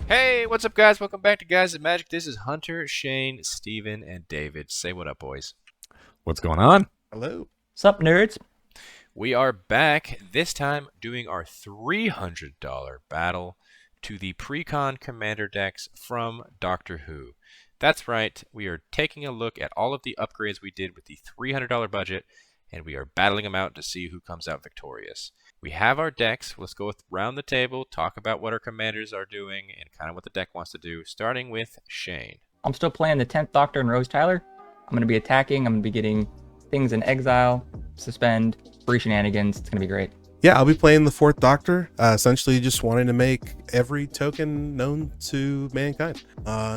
Hey, what's up, guys? Welcome back to Guys at Magic. This is Hunter, Shane, Steven, and David. Say what up, boys. What's going on? Hello. Sup, nerds? We are back, this time doing our $300 battle to the Precon Commander decks from Doctor Who. That's right, we are taking a look at all of the upgrades we did with the $300 budget, and we are battling them out to see who comes out victorious. We have our decks. Let's go around the table, talk about what our commanders are doing, and kind of what the deck wants to do, starting with Shane. I'm still playing the 10th Doctor and Rose Tyler. I'm going to be attacking. I'm going to be getting things in exile, suspend, free shenanigans. It's going to be great. Yeah, I'll be playing the 4th Doctor, essentially just wanting to make every token known to mankind.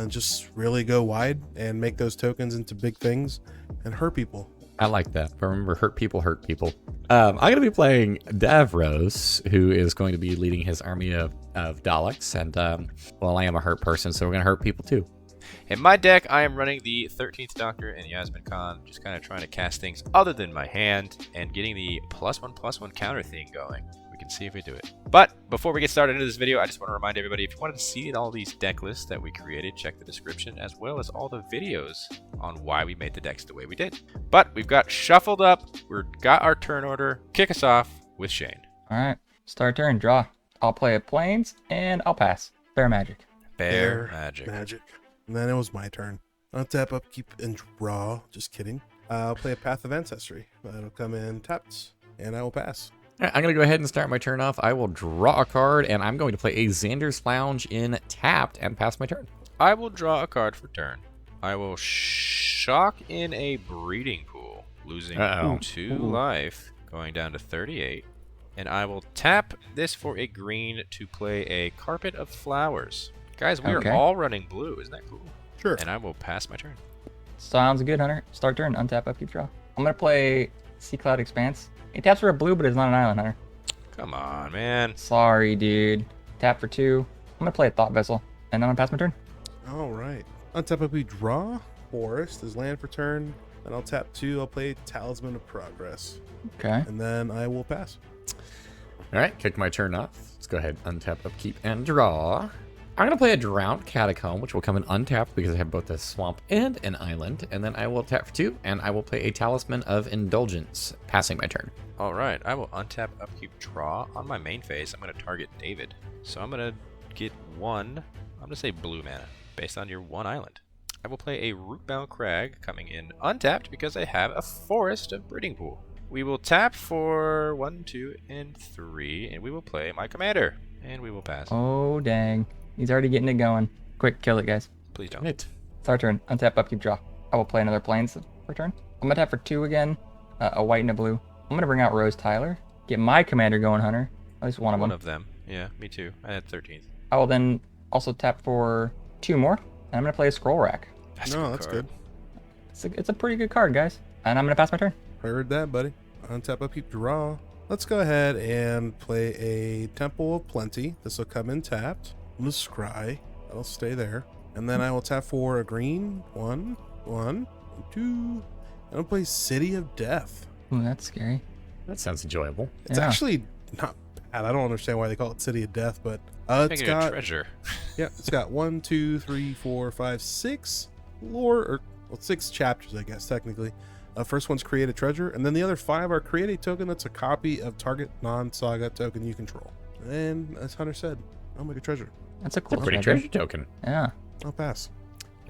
Just really go wide and make those tokens into big things and hurt people. I like that. But remember, hurt people hurt people. I'm going to be playing Davros, who is going to be leading his army of Daleks. And, well, I am a hurt person, so we're going to hurt people too. In my deck, I am running the 13th Doctor and Yasmin Khan, just kind of trying to cast things other than my hand and getting the +1/+1 counter thing going. We can see if we do it. But before we get started into this video, I just want to remind everybody, if you wanted to see all these deck lists that we created, check the description, as well as all the videos on why we made the decks the way we did. But we've got shuffled up, we've got our turn order. Kick us off with Shane. All right, start turn, draw. I'll play a Plains, and I'll pass. Fair Magic. Bear Magic. And then it was my turn. I'll tap, upkeep, and draw. Just kidding. I'll play a Path of Ancestry. That'll come in tapped, and I will pass. All right, I'm going to go ahead and start my turn off. I will draw a card, and I'm going to play a Xander's Lounge in tapped and pass my turn. I will draw a card for turn. I will shock in a breeding pool, losing 2 life, going down to 38. And I will tap this for a green to play a Carpet of Flowers. Guys, we are all running blue. Isn't that cool? Sure. And I will pass my turn. Sounds good, Hunter. Start turn, untap, upkeep, draw. I'm going to play Sea Cloud Expanse. It taps for a blue, but it's not an island, Hunter. Come on, man. Sorry, dude. Tap for 2. I'm going to play a Thought Vessel, and then I'm going to pass my turn. All right. Untap, upkeep, draw. Forest is land for turn. Then I'll tap 2. I'll play Talisman of Progress. Okay. And then I will pass. All right, kick my turn off. Let's go ahead, untap, upkeep, and draw. I'm going to play a Drowned Catacomb, which will come in untapped because I have both a swamp and an island. And then I will tap for 2, and I will play a Talisman of Indulgence, passing my turn. All right. I will untap, upkeep, draw. On my main phase, I'm going to target David. So I'm going to get 1, I'm going to say blue mana, based on your 1 island. I will play a Rootbound Crag, coming in untapped because I have a Forest of Breeding Pool. We will tap for 1, 2, and 3, and we will play my commander. And we will pass. Oh, dang. He's already getting it going. Quick, kill it, guys. Please don't. Right. It's our turn. Untap, upkeep, draw. I will play another Plains for turn. I'm going to tap for 2 again. A white and a blue. I'm going to bring out Rose Tyler. Get my commander going, Hunter. At least one of them. One of them. Yeah, me too. I had 13th. I will then also tap for 2 more. And I'm going to play a Scroll Rack. That's That's good. It's a pretty good card, guys. And I'm going to pass my turn. Heard that, buddy. Untap, upkeep, draw. Let's go ahead and play a Temple of Plenty. This will come in tapped. The Scry. That'll stay there. And then I will tap for a green. 1, 1, 2. And I'll play City of Death. Ooh, that's scary. That sounds enjoyable. It's actually not bad. I don't understand why they call it City of Death, but it's got treasure. Yeah, it's got 1, 2, 3, 4, 5, 6 lore, or 6 chapters, I guess technically. First one's create a treasure, and then the other 5 are create a token that's a copy of target non-saga token you control. And as Hunter said, I'll make a treasure. That's a cool Pretty treasure token. Yeah. I'll pass.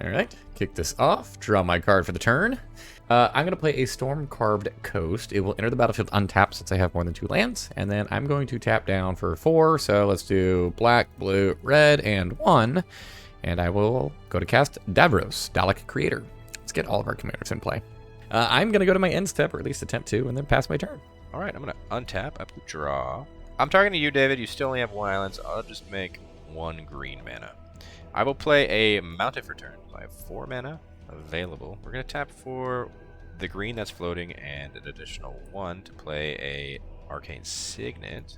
All right, kick this off. Draw my card for the turn. I'm going to play a Storm-Carved Coast. It will enter the battlefield untapped since I have more than 2 lands. And then I'm going to tap down for 4. So let's do black, blue, red, and 1. And I will go to cast Davros, Dalek Creator. Let's get all of our commanders in play. I'm going to go to my end step, or at least attempt to, and then pass my turn. All right, I'm going to untap, upkeep, draw. I'm targeting you, David. You still only have 1 island, so I'll just make 1 green mana. I will play a Mounted for turn. I have 4 mana available. We're going to tap for the green that's floating and an additional 1 to play a Arcane Signet.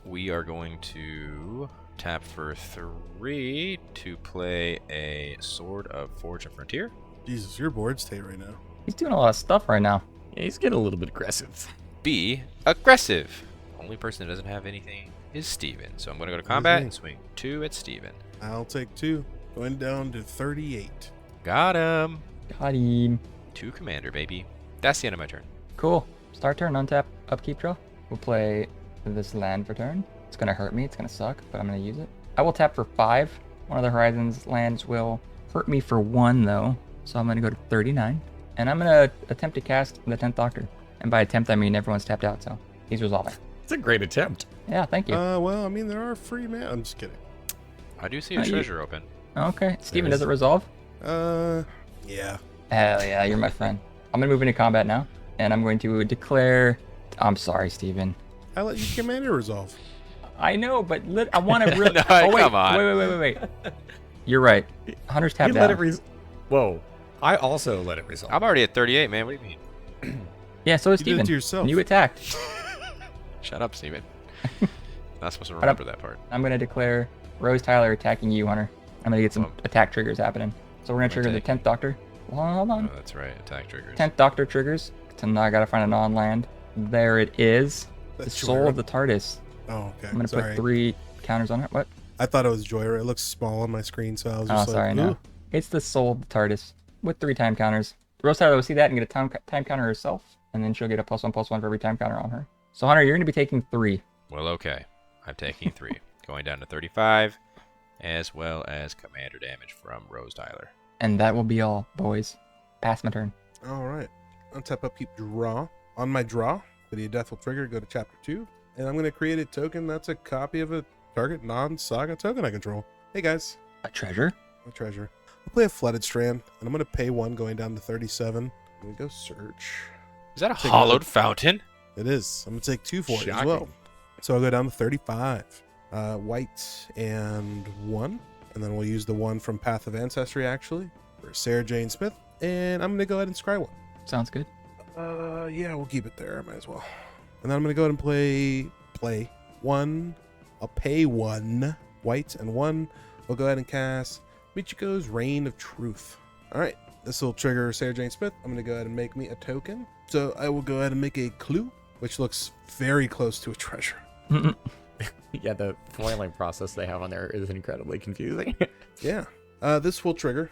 We are going to tap for 3 to play a Sword of Forge and Frontier. Jesus, your board state right now. He's doing a lot of stuff right now. Yeah, he's getting a little bit aggressive. Be aggressive. Only person that doesn't have anything is Steven. So I'm going to go to combat and swing 2 at Steven. I'll take 2. Going down to 38. Got him. Got him. 2 commander, baby. That's the end of my turn. Cool. Start turn, untap, upkeep, draw. We'll play this land for turn. It's going to hurt me. It's going to suck, but I'm going to use it. I will tap for 5. One of the Horizons lands will hurt me for 1, though. So I'm going to go to 39. And I'm going to attempt to cast the 10th Doctor. And by attempt, I mean everyone's tapped out, so he's resolving. It's a great attempt. Yeah, thank you. Well, I mean, there are free mana. I'm just kidding. I do see a treasure open. Okay. Steven, does it resolve? Yeah. Hell yeah, you're my friend. I'm going to move into combat now. And I'm going to declare... I'm sorry, Steven. I let your commander resolve. I know, but I want to really... No, oh, wait, come on. wait. You're right. Hunter's tapped You out. let it Whoa. I also let it resolve. I'm already at 38, man. What do you mean? Yeah, so is You did it Steven. to yourself. And you attacked. Shut up, Steven. Not supposed to remember that part. I'm going to declare Rose Tyler attacking you, Hunter. I'm going to get some attack triggers happening. So we're going to trigger the 10th Doctor. Hold on. Oh, that's right. Attack triggers. 10th Doctor triggers. So now I got to find a non-land. There it is. The That's soul Joyra. of the TARDIS. Oh, okay. I'm going to Sorry. put 3 counters on it. What? I thought it was Joyra. It looks small on my screen, so I was Oh, just sorry, like, no. ooh. It's the soul of the TARDIS with 3 time counters. Rose Tyler will see that and get a time counter herself, and then she'll get a +1/+1 for every time counter on her. So Hunter, you're going to be taking 3. Well, okay. I'm taking 3. Going down to 35, as well as commander damage from Rose Tyler. And that will be all, boys. Pass my turn. All right. Untap, upkeep, draw. On my draw, Lydia Death will trigger, go to chapter 2. And I'm going to create a token that's a copy of a target non-saga token I control. Hey, guys. A treasure? A treasure. I'll play a Flooded Strand, and I'm going to pay 1 going down to 37. I'm going to go search. Is that a Take hollowed another- fountain? It is. I'm going to take 2 for it as Shocking. well. So I'll go down to 35. White and 1. And then we'll use the 1 from Path of Ancestry, actually, for Sarah Jane Smith. And I'm going to go ahead and scry 1. Sounds good. Yeah, we'll keep it there. I might as well. And then I'm going to go ahead and play 1. I'll pay 1 white and 1. We'll go ahead and cast Michiko's Reign of Truth. All right. This will trigger Sarah Jane Smith. I'm going to go ahead and make me a token. So I will go ahead and make a clue, which looks very close to a treasure. Yeah, the foiling process they have on there is incredibly confusing. Yeah. This will trigger.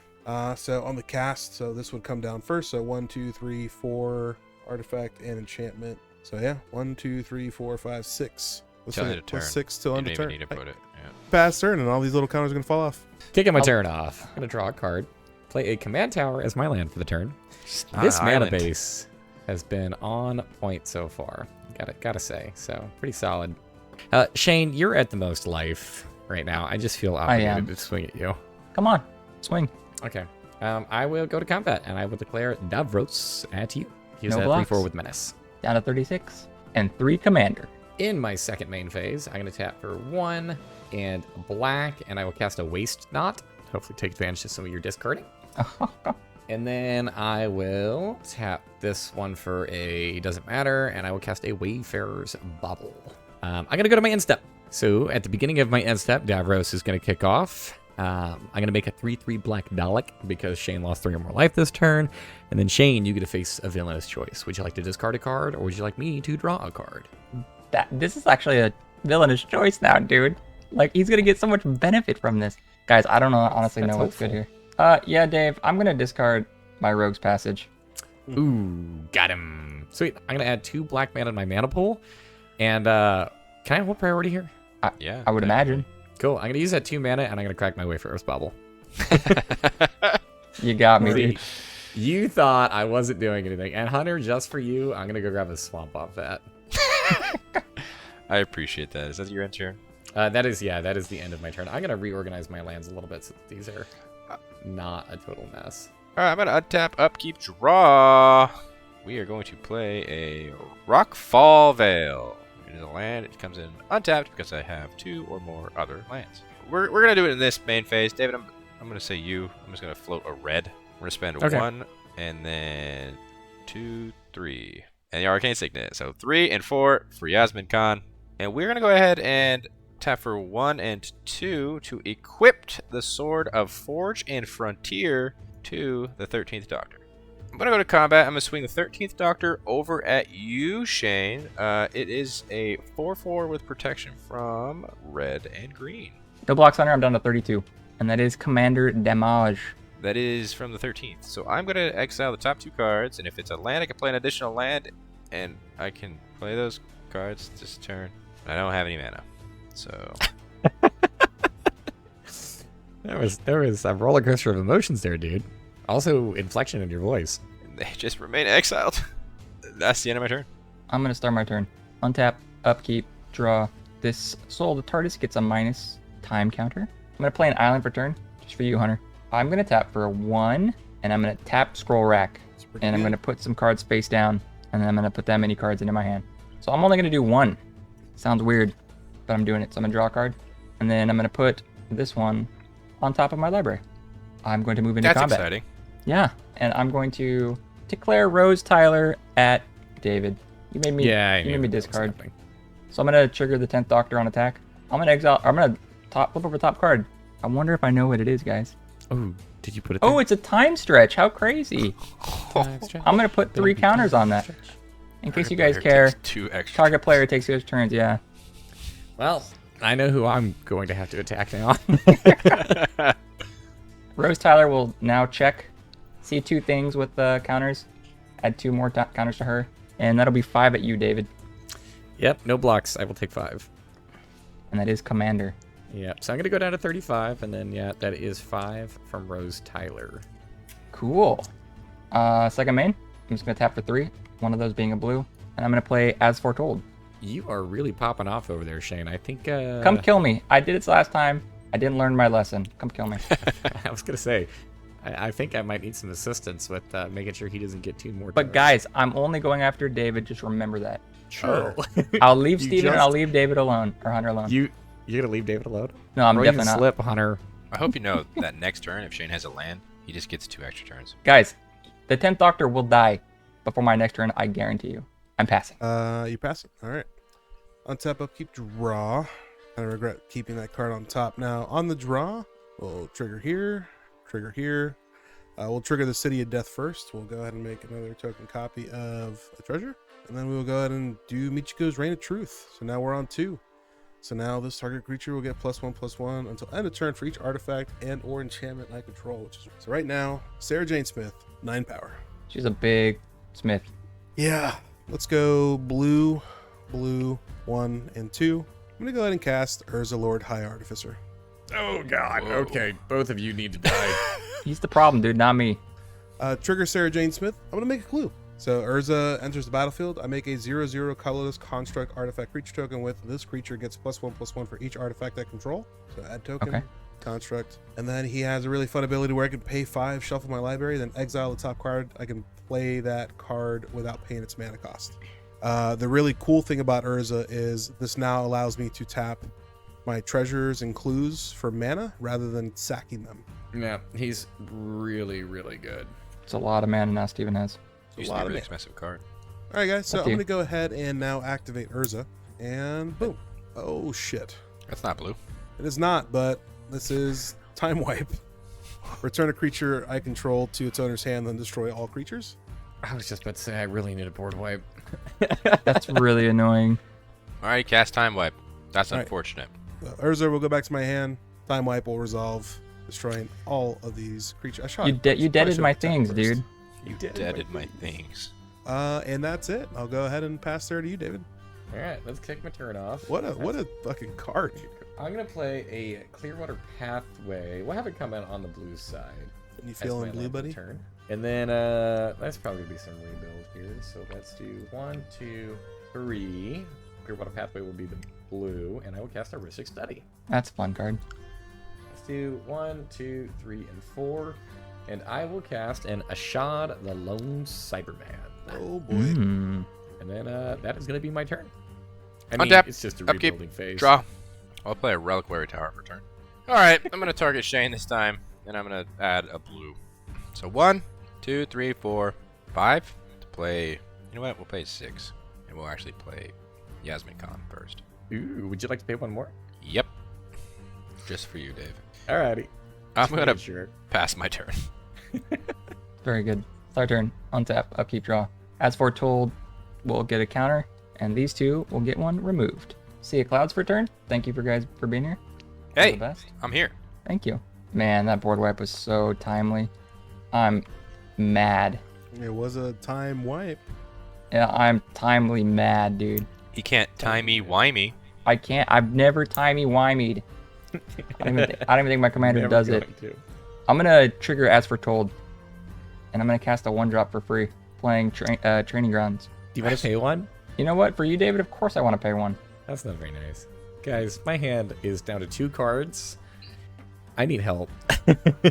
So on the cast, so this would come down first. So 1, 2, 3, 4 artifact and enchantment. So yeah, 1, 2, 3, 4, 5, 6. Till end of turn. 6 till You end don't of even turn. need to put it. Yeah. Pass turn, and all these little counters are gonna fall off. Kicking my turn off. I'm going to draw a card. Play a command tower as my land for the turn. It's not This an mana island. base has been on point so far. Gotta say. So pretty solid. Shane, you're at the most life right now. I just feel I am. obligated to swing at you. Come on. Swing. Okay. I will go to combat and I will declare Davros at you. He's No at blocks. 3/4 with menace. Down to 36. And 3 commander. In my second main phase, I'm going to tap for 1 and black, and I will cast a Waste Knot. Hopefully take advantage of some of your discarding. And then I will tap this one for a doesn't matter, and I will cast a Wayfarer's Bauble. I'm going to go to my end step. So at the beginning of my end step, Davros is going to kick off. I'm going to make a 3/3 black Dalek because Shane lost 3 or more life this turn. And then Shane, you get to face a villainous choice. Would you like to discard a card, or would you like me to draw a card? This is actually a villainous choice now, dude. Like, he's gonna get so much benefit from this. Guys, I don't know, honestly That's know what's good hopeful. here. Yeah, Dave, I'm gonna discard my Rogue's Passage. Ooh, got him. Sweet. I'm going to add 2 black mana in my mana pool. And can I have what priority here? Yeah. I would imagine. Cool. I'm going to use that 2 mana, and I'm going to crack my Wayfarer's Bauble. You got me, See, dude. you thought I wasn't doing anything. And Hunter, just for you, I'm going to go grab a Swamp off that. I appreciate that. Is that your end turn? That is the end of my turn. I'm going to reorganize my lands a little bit so that these are not a total mess. All right, I'm going to untap, upkeep, draw. We are going to play a Rockfall Vale. It is a land. It comes in untapped because I have 2 or more other lands. We're going to do it in this main phase. David, I'm going to say you. I'm just going to float a red. We're going to spend Okay. 1 and then 2, 3. And the Arcane Signet. So 3 and 4 for Yasmin Khan. And we're going to go ahead and tap for 1 and 2 to equip the Sword of Forge and Frontier to the 13th Doctor. I'm going to go to combat. I'm going to swing the 13th Doctor over at you, Shane. It is a 4/4 with protection from red and green. No blocks on her. I'm down to 32. And that is Commander Damage. That is from the 13th. So I'm going to exile the top 2 cards, and if it's a land, I can play an additional land, and I can play those cards this turn. I don't have any mana, so... There was a roller coaster of emotions there, dude. Also, inflection in your voice. And they just remain exiled. That's the end of my turn. I'm going to start my turn. Untap, upkeep, draw. This Soul of the TARDIS gets a minus time counter. I'm going to play an island for turn, just for you, Hunter. I'm going to tap for a 1, and I'm going to tap Scroll Rack. And I'm going to put some cards face down, and then I'm going to put that many cards into my hand. So I'm only going to do 1. Sounds weird, but I'm doing it. So I'm going to draw a card, and then I'm going to put this one on top of my library. I'm going to move into combat. That's exciting. Yeah, and I'm going to declare Rose Tyler at David. You made me, you made me discard. So I'm going to trigger the 10th Doctor on attack. I'm going to exile, I'm going to flip over top card. I wonder if I know what it is, guys. Oh, did you put it there? Oh, it's a time stretch. How crazy. I'm going to put 3 counters on that. In case you guys care, 2 extra target player takes 2 turns, yeah. Well, I know who I'm going to have to attack now. Rose Tyler will now check, see 2 things with the counters, add 2 more counters to her, and that'll be 5 at you, David. Yep, no blocks. I will take 5. And that is Commander. Yep, so I'm going to go down to 35, and then, yeah, that is 5 from Rose Tyler. Cool. Second main, I'm just going to tap for 3, one of those being a blue, and I'm going to play As Foretold. You are really popping off over there, Shane. I think... Come kill me. I did it last time. I didn't learn my lesson. Come kill me. I was going to say, I think I might need some assistance with making sure he doesn't get 2 more But turns. guys, I'm only going after David. Just remember that. Sure. I'll leave Steven and I'll leave David alone, or Hunter alone. You're going to leave David alone? No, I'm Or definitely even not. slip, Hunter. I hope you know that next turn, if Shane has a land, he just gets 2 extra turns. Guys, the 10th Doctor will die before my next turn, I guarantee you. I'm passing. You pass it. All right. Untap, upkeep, draw. I regret keeping that card on top. Now, on the draw, we'll trigger here, trigger here. We'll trigger the City of Death first. We'll go ahead and make another token copy of a treasure. And then we will go ahead and do Michiko's Reign of Truth. So now we're on 2. So now this target creature will get +1/+1 until end of turn for each artifact and or enchantment I control. Which is so right now, Sarah Jane Smith, 9 power. She's a big Smith. Yeah. Let's go blue, 1 and 2. I'm gonna go ahead and cast Urza Lord High Artificer. Oh, God. Whoa. Okay, both of you need to die. He's the problem, dude, not me. Trigger Sarah Jane Smith. I'm gonna make a clue. So Urza enters the battlefield. I make a 0/0 colorless construct artifact creature token with this creature gets +1/+1 for each artifact I control. So add token, Okay. construct, and then he has a really fun ability where I can pay 5, shuffle my library, then exile the top card. I can play that card without paying its mana cost. The really cool thing about Urza is this now allows me to tap my treasures and clues for mana rather than sacking them. Yeah, he's really, really good. It's a lot of mana now Steven has. Used a to be lot a of really mana. expensive card. All right, guys. So Up I'm to you. gonna go ahead and now activate Urza, and boom. Oh shit! That's not blue. It is not, but this is Time Wipe. Return a creature I control to its owner's hand, then destroy all creatures. I was just about to say, I really need a board wipe. That's really annoying. Alright, cast Time Wipe. That's All right. unfortunate. So Urza will go back to my hand. Time Wipe will resolve, destroying all of these creatures. I shot. You probably deaded should my have attacked things, first. dude. You deaded my things. And that's it. I'll go ahead and pass there to you, David. All right, let's kick my turn off. What a fucking card. I'm going to play a Clearwater Pathway. We'll have it come in on the blue side. You as feeling my blue, land for the buddy? turn. And then that's probably going to be some rebuild here. So let's do 1, 2, 3. Clearwater Pathway will be the blue, and I will cast a Ristic Study. That's a fun card. Let's do 1, 2, 3, and 4. And I will cast an Ashad the Lone Cyberman. Oh boy. Mm. And then that is going to be my turn. I mean, Untap, it's just a upkeep, rebuilding phase. Draw. I'll play a Reliquary Tower for turn. Alright, I'm going to target Shane this time, and I'm going to add a blue. So 1, 2, 3, 4, 5 to play. You know what? We'll play 6. And we'll actually play Yasmin Khan first. Ooh, would you like to pay one more? Yep. Just for you, Dave. Alrighty. I'm going to Sure. pass my turn. Very good. Start turn. Untap. Upkeep. Draw. As foretold, we'll get a counter, and these two will get one removed. See you, Clouds, for turn. Thank you for guys for being here. You're Hey, the best. I'm here. Thank you. Man, that board wipe was so timely. I'm mad. It was a time wipe. Yeah, I'm timely mad, dude. He can't timey-wimey. I can't. I've never timey-wimeyed. I don't even think my commander Never does it. going to. I'm gonna trigger as foretold, and I'm gonna cast a 1-drop for free, playing Training Grounds. Do you want to pay one? You know what? For you, David, of course I want to pay one. That's not very nice. Guys, my hand is down to 2 cards. I need help.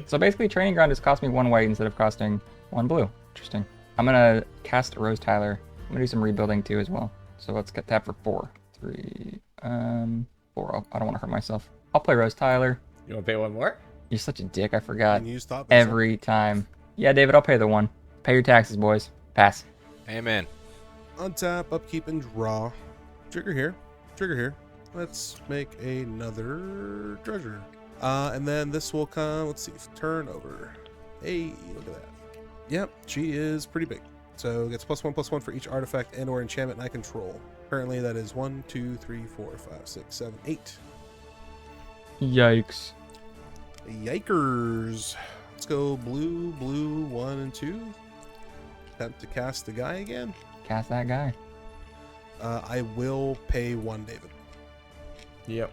So basically, Training Ground just cost me 1 white instead of costing 1 blue. Interesting. I'm gonna cast Rose Tyler. I'm gonna do some rebuilding too as well. So let's get that for 4. 3, 4. I don't want to hurt myself. I'll play Rose Tyler. You want to pay one more? You're such a dick. I forgot Can you stop this? every time. Yeah, David, I'll pay the 1. Pay your taxes, boys. Pass. Amen. Untap, upkeep, and draw. Trigger here. Trigger here. Let's make another treasure. And then this will come, let's see, turn over. Hey, look at that. Yep, she is pretty big. So gets +1/+1 for each artifact and or enchantment I control. Currently that is 1, 2, 3, 4, 5, 6, 7, 8. Yikes. Yikers. Let's go blue, 1 and 2. Attempt to cast the guy again. Cast that guy. I will pay 1, David. Yep.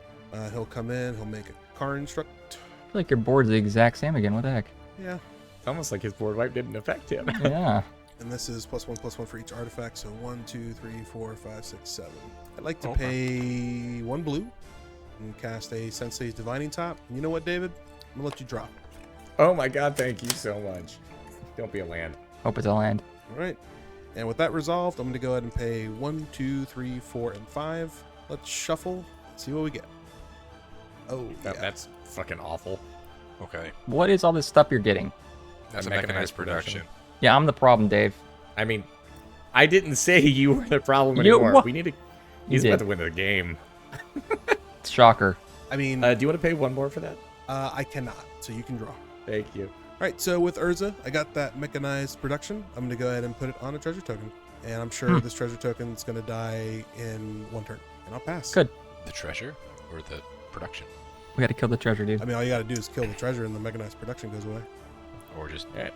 He'll come in, he'll make a car instruct. I feel like your board's the exact same again. What the heck? Yeah. It's almost like his board wipe didn't affect him. Yeah. And this is +1/+1 for each artifact. So 1, 2, 3, 4, 5, 6, 7. I'd like to pay 1 blue and cast a Sensei's Divining Top. And you know what, David? I'm gonna let you drop. Oh my god, thank you so much. Don't be a land. Hope it's a land. All right. And with that resolved, I'm gonna go ahead and pay 1, 2, 3, 4, and 5. Let's shuffle. See what we get. Oh, yeah. That's fucking awful. Okay. What is all this stuff you're getting? That's a Mechanized mechanized production. production. Yeah, I'm the problem, Dave. I mean, I didn't say you were the problem You- anymore. what? We need to. You He's about did. to win the game. Shocker. I mean, Do you want to pay 1 more for that? I cannot. So you can draw. Thank you. All right, so with Urza, I got that mechanized production. I'm going to go ahead and put it on a treasure token. And I'm sure this treasure token is going to die in 1 turn. And I'll pass. Good. The treasure or the production? We gotta kill the treasure, dude. I mean, all you got to do is kill the treasure and the mechanized production goes away. Or just... Alright,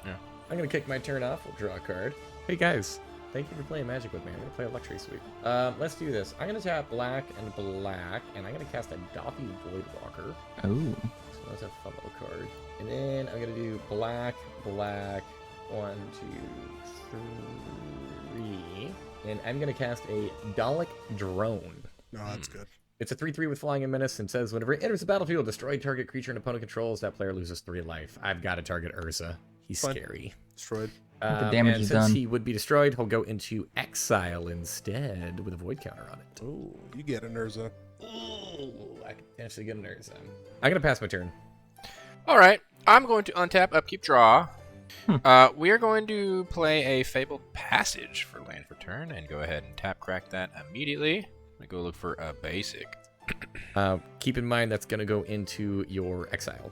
Yeah. I'm gonna kick my turn off. We'll draw a card. Hey guys, thank you for playing Magic with me. I'm gonna play a Luxury Suite. Let's do this. I'm gonna tap black, and I'm gonna cast a Dothy Voidwalker. Oh. So that's a fun little card. And then I'm gonna do black, 1, 2, 3. And I'm gonna cast a Dalek Drone. No, that's good. It's a 3/3 with Flying and Menace and says whenever it enters the battlefield, destroy target creature an opponent controls, that player loses 3 life. I've got to target Urza. He's Fine. scary. Destroyed. The damage and is since done. he would be destroyed, he'll go into exile instead with a void counter on it. Oh, you get an Urza. Ooh, I could potentially get an Urza. I'm gonna pass my turn. All right. I'm going to untap, upkeep, draw. We are going to play a Fabled Passage for land for turn and go ahead and tap crack that immediately. I'm going to go look for a basic. Keep in mind that's gonna go into your exile.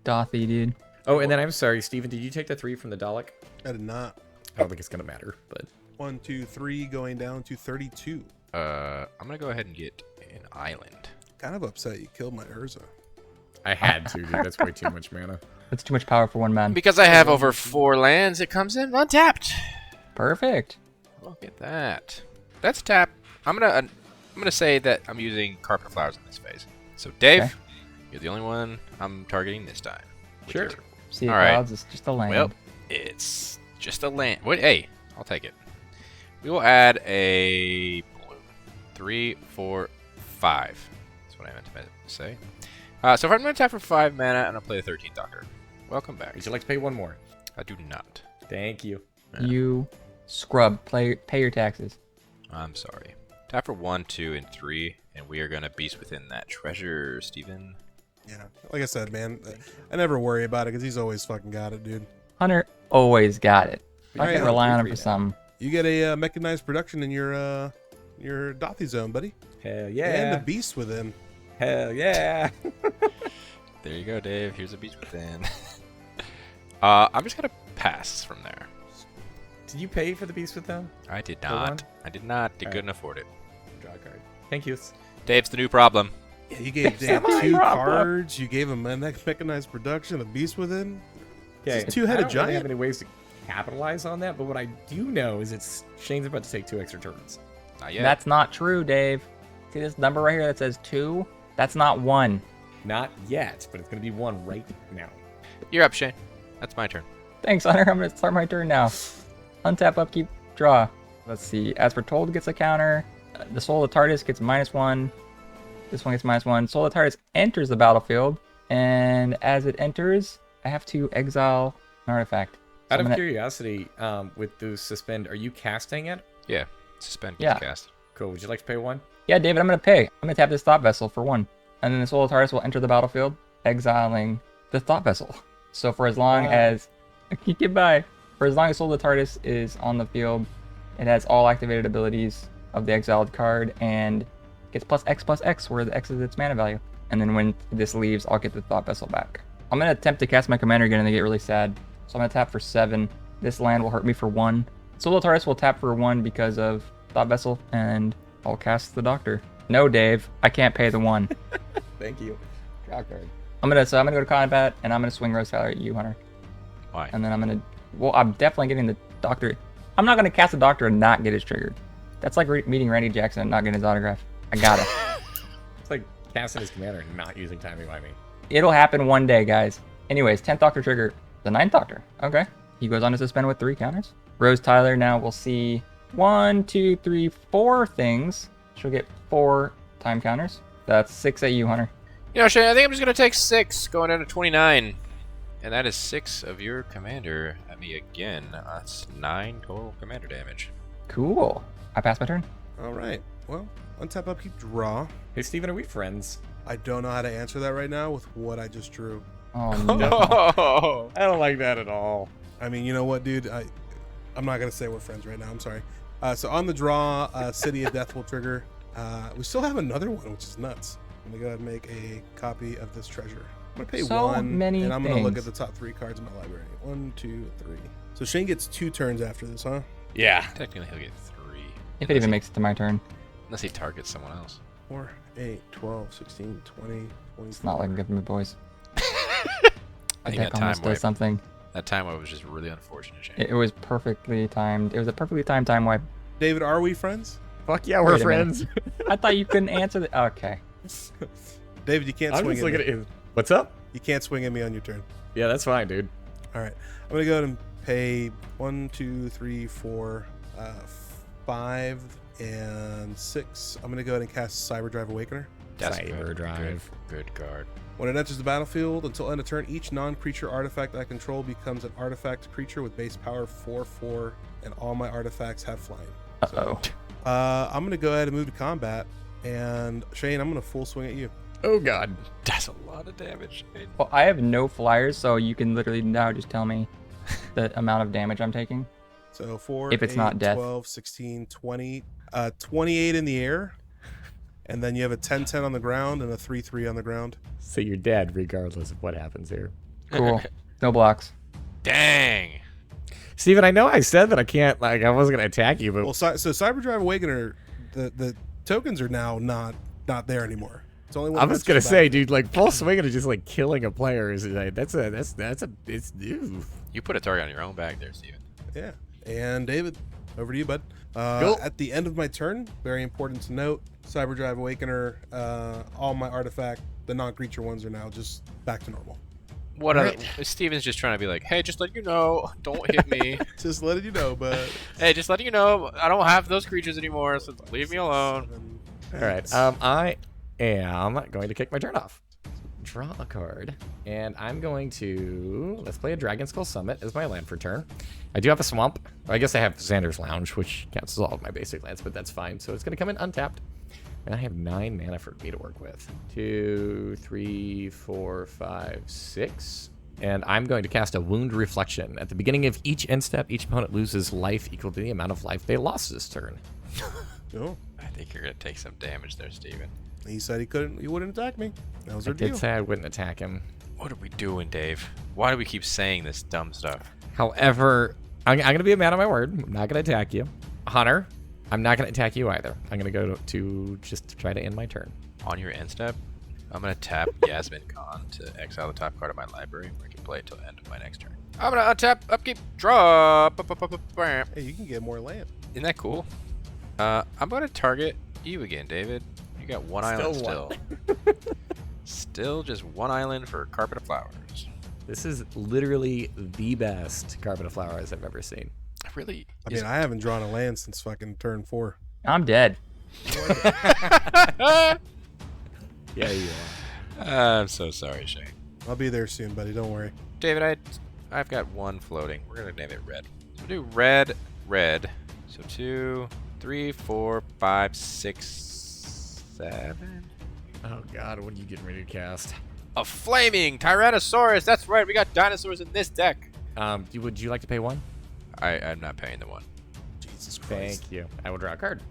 Dothy, dude. Oh, and then I'm sorry, Steven, did you take the 3 from the Dalek? I did not. I don't think it's gonna matter, but 1, 2, 3, going down to 32. I'm going to go ahead and get an island. Kind of upset you killed my Urza. I had to, dude. That's way too much mana. That's too much power for one man. Because I have over 4 lands, it comes in untapped. Perfect. Look at that. That's tap. I'm gonna say that I'm using Carpet Flowers in this phase. So Dave, Okay. you're the only one I'm targeting this time. with Sure. your- See All right. clouds, it's just a land. Well, it's just a land. Wait, hey, I'll take it. We will add a blue. 3, 4, 5. That's what I meant to say. So if I'm going to tap for 5 mana, I'm going to play the 13th Doctor. Welcome back. Would you like to pay 1 more? I do not. Thank you. You scrub. Pay your taxes. I'm sorry. Tap for 1, 2, and 3, and we are going to beast within that treasure, Steven. Yeah, like I said, man, I never worry about it because he's always fucking got it, dude. Hunter always got it. I Right, can rely on him free for now. something. You get a mechanized production in your Dothy zone, buddy. Hell And yeah. a beast within. Hell yeah. There you go, Dave. Here's a beast within. I'm just going to pass from there. Did you pay for the beast with them? I did Hold on. not. I did not. All Couldn't afford it. Draw a card. Thank you. Dave's the new problem. Yeah, you gave Dave Samurai 2 Rob. cards. You gave him a mechanized production, a beast within. Okay, It's a two-headed I don't really have giant. any ways to capitalize on that, but what I do know is Shane's about to take 2 extra turns. Not yet. That's not true, Dave. See this number right here that says 2? That's not 1. Not yet, but it's going to be 1 right now. You're up, Shane. That's my turn. Thanks, Hunter. I'm going to start my turn now. Untap, upkeep, draw. Let's see. As foretold gets a counter. The Soul of Tardis gets -1. This one gets -1. Soul of Tardis enters the battlefield. And as it enters, I have to exile an artifact. So Out I'm of gonna- curiosity, with the suspend, are you casting it? Yeah. Suspend Yeah. gets cast. Cool. Would you like to pay 1? Yeah, David, I'm going to pay. I'm going to tap this Thought Vessel for 1. And then the Soul of Tardis will enter the battlefield, exiling the Thought Vessel. So for as long as... Goodbye. For as long as Soul of Tardis is on the field, it has all activated abilities of the exiled card and gets +X, where the X is its mana value. And then when this leaves, I'll get the Thought Vessel back. I'm going to attempt to cast my commander again and they get really sad. So I'm going to tap for 7. This land will hurt me for 1. Soul of Tardis will tap for 1 because of Thought Vessel, and I'll cast the Doctor. No, Dave, I can't pay the 1. Thank you. Draw card. I'm gonna go to combat, and I'm gonna swing Rose Tyler at you, Hunter. Why? And then I'm definitely getting the Doctor. I'm not gonna cast the Doctor and not get his triggered. That's like meeting Randy Jackson and not getting his autograph. I got it. It's like casting his commander and not using Timey-Wimey. It'll happen one day, guys. Anyways, 10th Doctor trigger. The 9th Doctor. Okay. He goes on to suspend with 3 counters. Rose Tyler now will see 1, 2, 3, 4 things. She'll get 4 time counters. That's 6 at you, Hunter. You know, Shane, I think I'm just going to take 6, going down to 29. And that is 6 of your commander at me again. That's 9 total commander damage. Cool. I pass my turn. All right. Well, untap, upkeep, draw. Hey, Steven, are we friends? I don't know how to answer that right now with what I just drew. Oh no. Oh! I don't like that at all. I mean, you know what, dude? I'm not gonna say we're friends right now. I'm sorry. So on the draw, City of Death will trigger. We still have another one, which is nuts. I'm gonna go ahead and make a copy of this treasure. I'm gonna pay So 1, many and I'm gonna look at things. the top 3 cards in my library. 1, 2, 3. So Shane gets 2 turns after this, huh? Yeah. Technically, he'll get 3. If it even makes it to my turn. Unless he targets someone else. 4, 8, 12, 16, 20, 20. It's not looking good for me, boys. I My think deck that almost time wipe. does something. That time wipe was just really unfortunate, Shane. It was perfectly timed. It was a perfectly timed time wipe. David, are we friends? Fuck yeah, we're Wait a minute. friends. I thought you couldn't answer the. Okay. David, you can't I'm swing just at looking me. at it. What's up? You can't swing at me on your turn. Yeah, that's fine, dude. All right. I'm gonna go ahead and pay 1, 2, 3, 4, 5, and 6. I'm gonna go ahead and cast Cyberdrive Awakener. That's Cyber good. Drive. Good card. When it enters the battlefield, until end of turn, each non-creature artifact I control becomes an artifact creature with base power 4/4, and all my artifacts have flying. Uh-oh. I'm gonna go ahead and move to combat, and Shane, I'm gonna full swing at you. Oh god. That's a lot of damage, Shane. Well, I have no flyers, so you can literally now just tell me the amount of damage I'm taking. So 4, If it's 8, not death. 12, 16, 20, 28 in the air, and then you have a 10-10 on the ground and a 3-3 on the ground. So you're dead regardless of what happens here. Cool. No blocks. Dang. Steven, I know I said that I wasn't gonna attack you, but Well, so Cyberdrive Awakener, the tokens are now not there anymore. It's only one. I was gonna say, dude, like full swinging and just like killing a player is like, it's ew. You put a target on your own back there, Steven. Yeah. And David, over to you, bud. Cool. At the end of my turn, very important to note, Cyberdrive Awakener, all my artifact, the non-creature ones are now just back to normal. What Right. Steven's just trying to be like, hey, just let you know, don't hit me. Just letting you know, but Hey, just letting you know, I don't have those creatures anymore, so leave me alone. All right. I am going to kick my turn off. Draw a card, and I'm going to let's play a Dragon Skull Summit as my land for turn. I do have a swamp. I guess I have Xander's Lounge, which cancels all of my basic lands, but that's fine. So it's going to come in untapped, and I have 9 mana for me to work with. 2, 3, 4, 5, 6. And I'm going to cast a Wound Reflection. At the beginning of each end step, each opponent loses life equal to the amount of life they lost this turn. no. I think you're gonna take some damage there, Steven. He said he wouldn't attack me. That was I our deal. did say I wouldn't attack him. What are we doing, Dave? Why do we keep saying this dumb stuff? However, I'm going to be a man of my word. I'm not going to attack you. Hunter, I'm not going to attack you either. I'm going to go to just try to end my turn. On your end step? I'm gonna tap Yasmin Khan to exile the top card of my library, where I can play it till the end of my next turn. I'm gonna untap, upkeep, draw. Hey, you can get more land. Isn't that cool? I'm gonna target you again, David. You got one island still. Still just one island for Carpet of Flowers. This is literally the best Carpet of Flowers I've ever seen. Really? I mean, I haven't drawn a land since fucking turn 4. I'm dead. Yeah, you are. I'm so sorry, Shane. I'll be there soon, buddy. Don't worry. David, I've got one floating. We're gonna name it red. So we'll do red, red. So 2, 3, 4, 5, 6, 7. Oh god, what are you getting ready to cast? A flaming Tyrannosaurus. That's right. We got dinosaurs in this deck. Would you like to pay 1? I'm not paying the 1. Jesus Christ. Thank you. I will draw a card.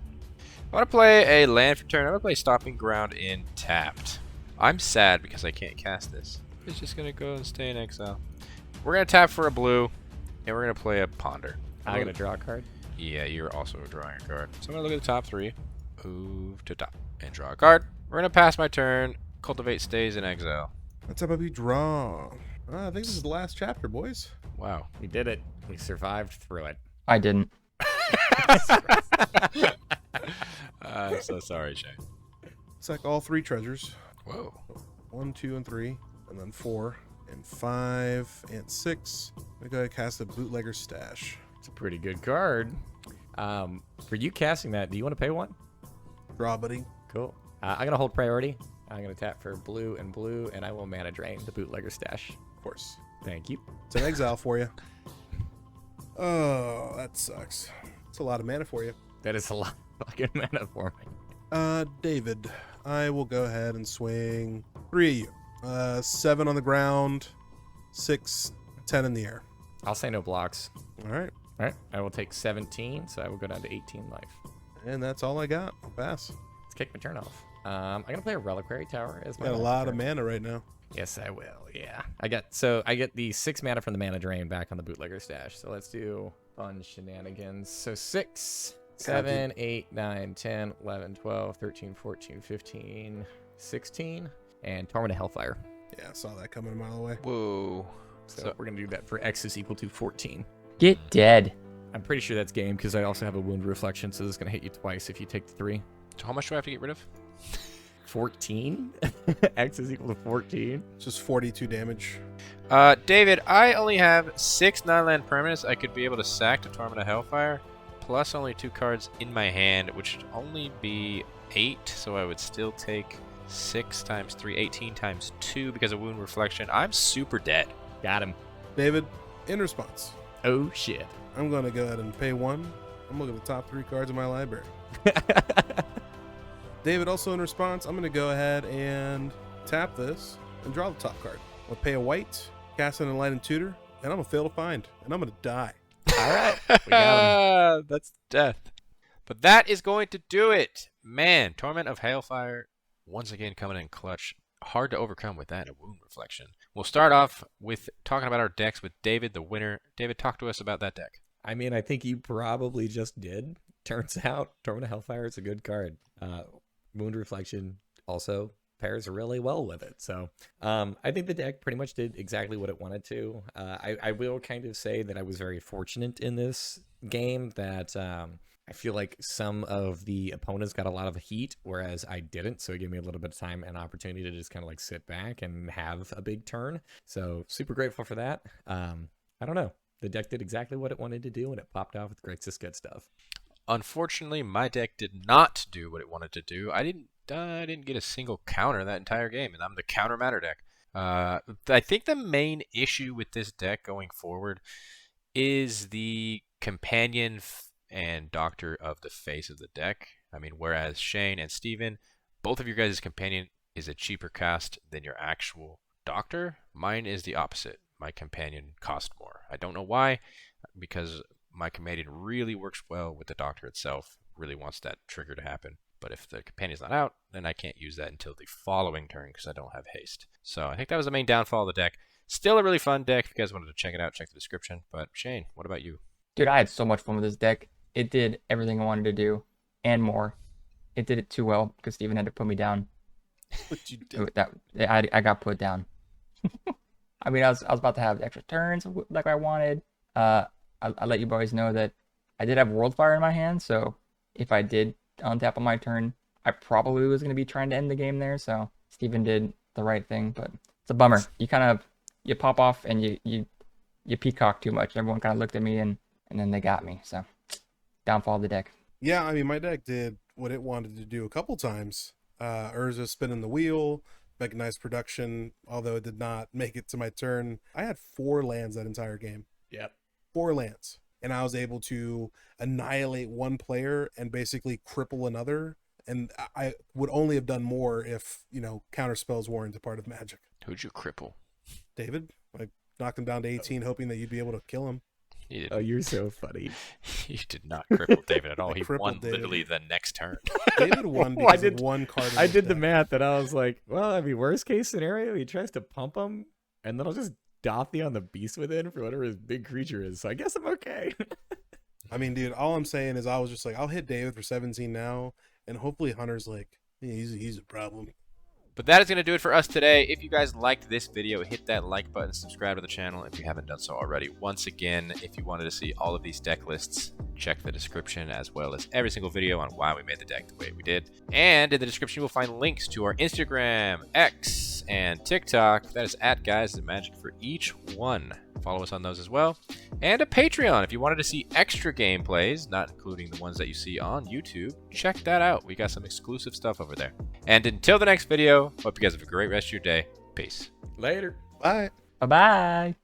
I want to play a land for turn. I'm gonna play Stomping Ground in tapped. I'm sad because I can't cast this. It's just gonna go and stay in exile. We're gonna tap for a blue, and we're gonna play a Ponder. I'm gonna draw a card. Yeah, you're also drawing a card. So I'm gonna look at the top 3, move to top, and draw a card. We're gonna pass my turn. Cultivate stays in exile. That's how we draw. I think this is the last chapter, boys. Wow. We did it. We survived through it. I didn't. I'm so sorry, Shane. It's like all 3 treasures. Whoa. 1, 2, and 3, and then 4, and 5, and 6. I'm gonna go ahead and cast a Bootlegger Stash. It's a pretty good card. For you casting that, do you want to pay 1? Draw, buddy. Cool. I'm gonna hold priority. I'm gonna tap for blue, and I will mana drain the Bootlegger Stash. Of course. Thank you. It's an exile for you. Oh, that sucks. It's a lot of mana for you. That is a lot of fucking mana for me. David, I will go ahead and swing 3 of you. 7 on the ground, 6, 10 in the air. I'll say no blocks. All right. All right. I will take 17, so I will go down to 18 life. And that's all I got. I'll pass. Let's kick my turn off. I'm gonna play a Reliquary Tower as my Got a last lot card. of mana right now. Yes, I will. Yeah. I get the 6 mana from the mana drain back on the Bootlegger Stash. So let's do fun shenanigans. So 6, 7, 8, 9, 10, 11, 12, 13, 14, 15, 16, and Torment of Hellfire. Yeah, I saw that coming a mile away. Whoa. So we're gonna do that for X is equal to 14. Get dead. I'm pretty sure that's game because I also have a wound reflection, so this is gonna hit you twice if you take the 3. So how much do I have to get rid of? 14? X is equal to 14. It's just 42 damage. David, I only have 6 non-land permanents I could be able to sack to Torment of Hellfire, plus only 2 cards in my hand, which would only be 8, so I would still take 6 times 3, 18 times 2 because of Wound Reflection. I'm super dead. Got him. David, in response, Oh shit. I'm going to go ahead and pay 1. I'm looking at the top 3 cards in my library. David, also in response, I'm going to go ahead and tap this and draw the top card. I'll pay a white, cast an Enlightened Tutor, and I'm going to fail to find, and I'm going to die. All right. We got him. That's death. But that is going to do it. Man, Torment of Hailfire once again coming in clutch. Hard to overcome with that and a Wound Reflection. We'll start off with talking about our decks with David, the winner. David, talk to us about that deck. I mean, I think you probably just did. Turns out Torment of Hellfire is a good card. Wound Reflection also pairs really well with it. So I think the deck pretty much did exactly what it wanted to. I will kind of say that I was very fortunate in this game that I feel like some of the opponents got a lot of heat, whereas I didn't. So it gave me a little bit of time and opportunity to just kind of like sit back and have a big turn. So super grateful for that. I don't know. The deck did exactly what it wanted to do, and it popped off with great good stuff. Unfortunately, my deck did not do what it wanted to do. I didn't get a single counter that entire game, and I'm the counter matter deck. I think the main issue with this deck going forward is the companion and doctor of the face of the deck. I mean, whereas Shane and Steven, both of your guys' companion is a cheaper cast than your actual doctor, mine is the opposite. My companion cost more. I don't know why, because my companion really works well with the doctor itself, really wants that trigger to happen. But if the companion's not out, then I can't use that until the following turn because I don't have haste. So I think that was the main downfall of the deck. Still a really fun deck. If you guys wanted to check it out, check the description. But Shane, what about you? Dude, I had so much fun with this deck. It did everything I wanted to do and more. It did it too well because Steven had to put me down. What you did. Ooh, I got put down. I mean, I was about to have extra turns like I wanted. I let you boys know that I did have World Fire in my hand, so if I did untap on my turn, I probably was going to be trying to end the game there. So Steven did the right thing, but it's a bummer. You pop off and you peacock too much. Everyone kind of looked at me and then they got me. So downfall of the deck. Yeah, I mean, my deck did what it wanted to do a couple times. Urza spinning the wheel, making nice production, although it did not make it to my turn. I had 4 lands that entire game. Yep. 4 lands. And I was able to annihilate one player and basically cripple another. And I would only have done more if, counter spells weren't a part of Magic. Who'd you cripple? David, I knocked him down to 18, hoping that you'd be able to kill him. You didn't. Oh, you're so funny. You did not cripple David at all. I He crippled won David. literally the next turn. David won Well, I because of did- one card. in I his did the deck. math and I was like, well, I mean, worst case scenario, he tries to pump him, and then I'll just Dothy on the Beast Within for whatever his big creature is. So I guess I'm okay. I mean, dude, all I'm saying is I was just like, I'll hit David for 17 now, and hopefully Hunter's like, yeah, he's a problem. But that is going to do it for us today. If you guys liked this video, hit that like button, subscribe to the channel if you haven't done so already. Once again, if you wanted to see all of these deck lists, check the description as well as every single video on why we made the deck the way we did. And in the description, you will find links to our Instagram, X, and TikTok. That is @GuysThatMagic for each one. Follow us on those as well. And a Patreon. If you wanted to see extra gameplays, not including the ones that you see on YouTube, check that out. We got some exclusive stuff over there. And until the next video, hope you guys have a great rest of your day. Peace. Later. Bye. Bye bye.